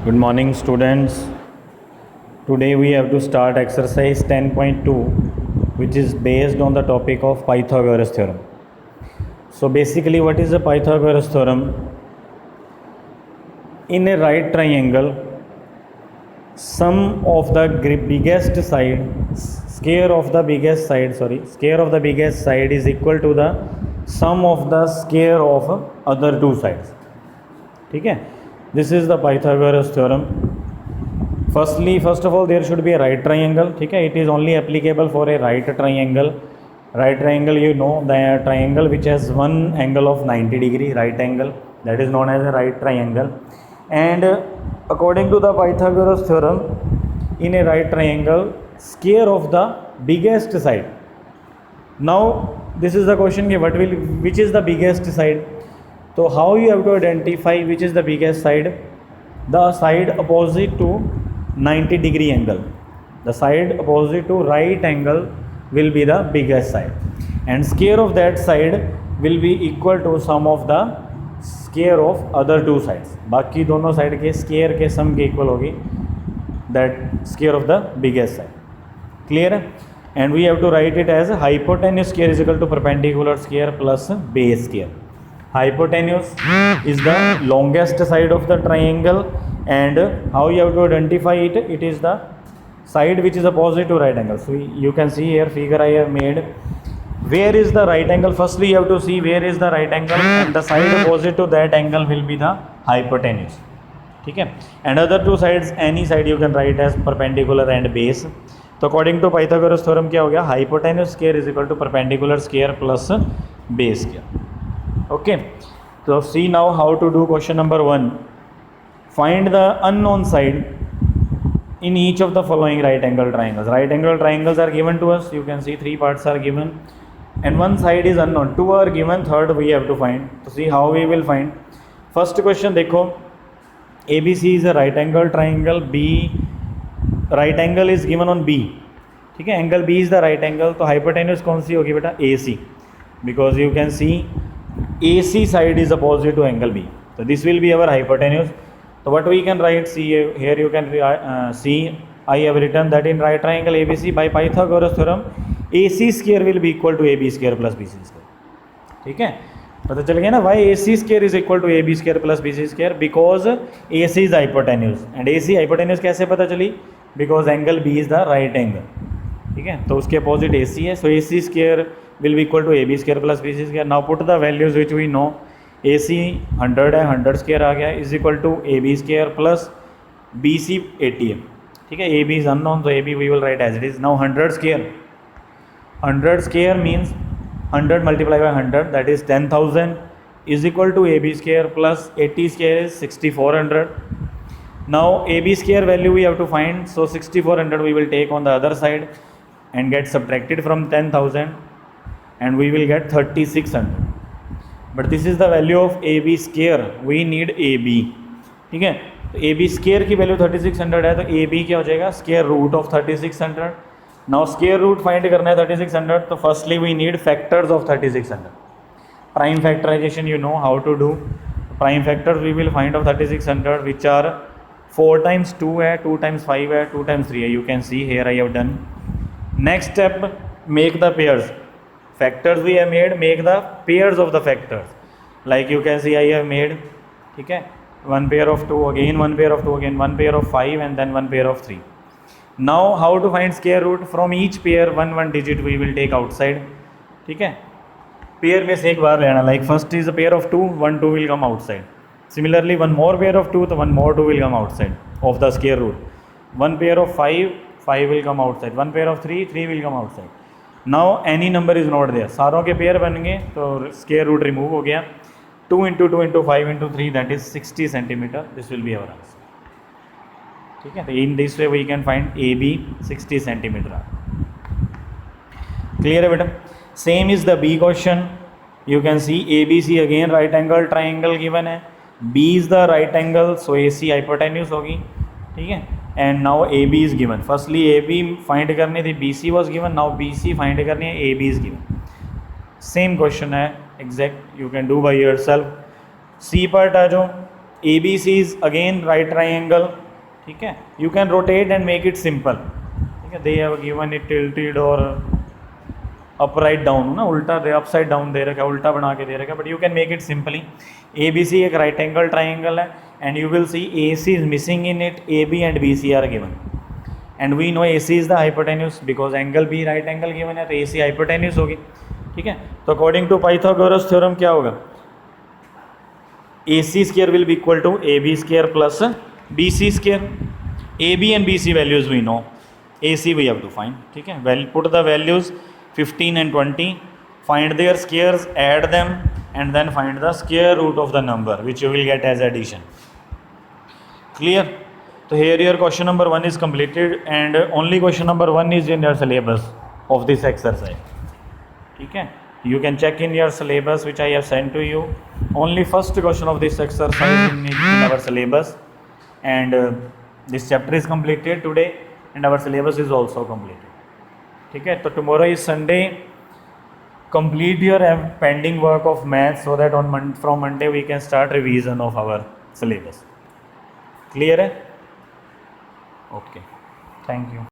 Good morning, students. Today we have to start exercise 10.2, which is based on the topic of Pythagoras theorem. So basically, what is the Pythagoras theorem? In a right triangle, sum of the biggest side, square of the biggest side is equal to the sum of the square of other two sides. ठीक है, this is the Pythagoras theorem. First of all, there should be a right triangle. ठीक है, it is only applicable for a right triangle. Right triangle, you know, the triangle which has one angle of 90 degree, right angle, that is known as a right triangle. And according to the Pythagoras theorem, in a right triangle, square of the biggest side. Now this is the question, which is the biggest side? So how you have to identify which is the biggest side? The side opposite to 90 degree angle. The side opposite to right angle will be the biggest side, and square of that side will be equal to sum of the square of other two sides. बाकी दोनों side के square के सम के equal होगी that square of the biggest side. Clear? And we have to write it as hypotenuse square is equal to perpendicular square plus base square. Hypotenuse is the longest side of the triangle, and how you have to identify it? It is the side which is opposite to right angle. So you can see here figure I have made. Where is the right angle? Firstly you have to see where is the right angle, and the side opposite to that angle will be the hypotenuse. ठीक है, and other two sides, any side you can write as perpendicular and base. तो according to Pythagoras theorem क्या हो गया? Hypotenuse square is equal to perpendicular square plus base square. Okay, so see now how to do question number 1. Find the unknown side in each of the following right angle triangles. Right angle triangles are given to us. You can see 3 parts are given and one side is unknown. 2 are given, third we have to find. So see how we will find. First question देखो, ABC is a right angle triangle. B right angle is given on B. ठीक है, angle B is the right angle. तो hypotenuse कौन सी होगी बेटा? AC, because you can see AC side is opposite to angle B. So this will be our hypotenuse. So what we can write, see here you can see I have written that in right triangle ABC by Pythagoras theorem AC square will be equal to AB square plus BC square. ठीक है, पता चल गया ना? Why AC square is equal to AB square plus BC square? Because AC is hypotenuse, and AC hypotenuse कैसे पता चली? Because angle B is the right angle. ठीक है, तो उसके अपोजिट AC है. So AC square will be equal to AB square plus BC square. Now put the values which we know. AC 100 है, 100 square आ गया is equal to AB square plus BC 80 है. ठीक है, AB is unknown, so AB we will write as it is. Now 100 square means 100 multiplied by 100, that is 10,000 is equal to AB square plus 80 square is 6400. Now AB square value we have to find, so 6400 we will take on the other side and get subtracted from 10,000, and we will get 3600. But this is the value of AB square, we need AB. ठीक है, तो AB square की value 3600 है, तो AB क्या हो जाएगा? Square root of 3600. Now square root find करना है 3600, तो firstly we need factors of 3600. Prime factorisation you know how to do. Prime factors we will find of 3600 which are 4 times 2 है, 2 times 5 है, 2 times 3 है. You can see here I have done. Next step, make the pairs. Factors we have made, make the pairs of the factors. Like you can see I have made, ठीक है, one pair of 2 again, one pair of 2 again, one pair of 5 and then one pair of 3. Now how to find square root? From each pair one digit we will take outside. ठीक है, pair में से एक बार लेना. Like first is a pair of 2, 1 2 will come outside. Similarly one more pair of 2, तो one more 2 will come outside of the square root. One pair of 5 will come outside. One pair of 3 will come outside. Now any number is not there. सारों के pair बन गए तो square root remove हो गया. 2 into 2 into 5 into 3, that is 60 centimeter. This will be our answer. ठीक है, तो in this way we can find AB 60 centimeter. Clear है बेटा? Same is the B question. You can see ABC again right angle triangle given है. B is the right angle, so AC hypotenuse होगी. ठीक है, and now AB is given. Firstly AB find करनी थी, BC was given. Now BC find करनी है, AB is given. Same question है, exact you can do by yourself. C part आ जाओ, ABC is again right triangle, ठीक है. You can rotate and make it simple, ठीक है. They have given it tilted or upright down ना, उल्टा दे upside down दे रखा है, उल्टा बना के दे रखा है, but you can make it simply. ABC एक right angle triangle है and you will see AC is missing in it, AB and BC are given. And we know AC is the hypotenuse because angle B right angle given है तो AC hypotenuse होगी, ठीक है. तो according to Pythagoras theorem क्या होगा? AC square will be equal to AB square plus BC square. AB and BC values we know. AC we have to find, ठीक है. Well, put the values 15 and 20. Find their squares, add them, and then find the square root of the number, which you will get as addition. Clear? So here your question number 1 is completed, and only question number 1 is in your syllabus of this exercise. Okay, you can check in your syllabus which I have sent to you. Only first question of this exercise in our syllabus, and this chapter is completed today, and our syllabus is also completed. Okay, so tomorrow is Sunday. Complete your pending work of math so that from Monday we can start revision of our syllabus. Clear है? Okay, thank you.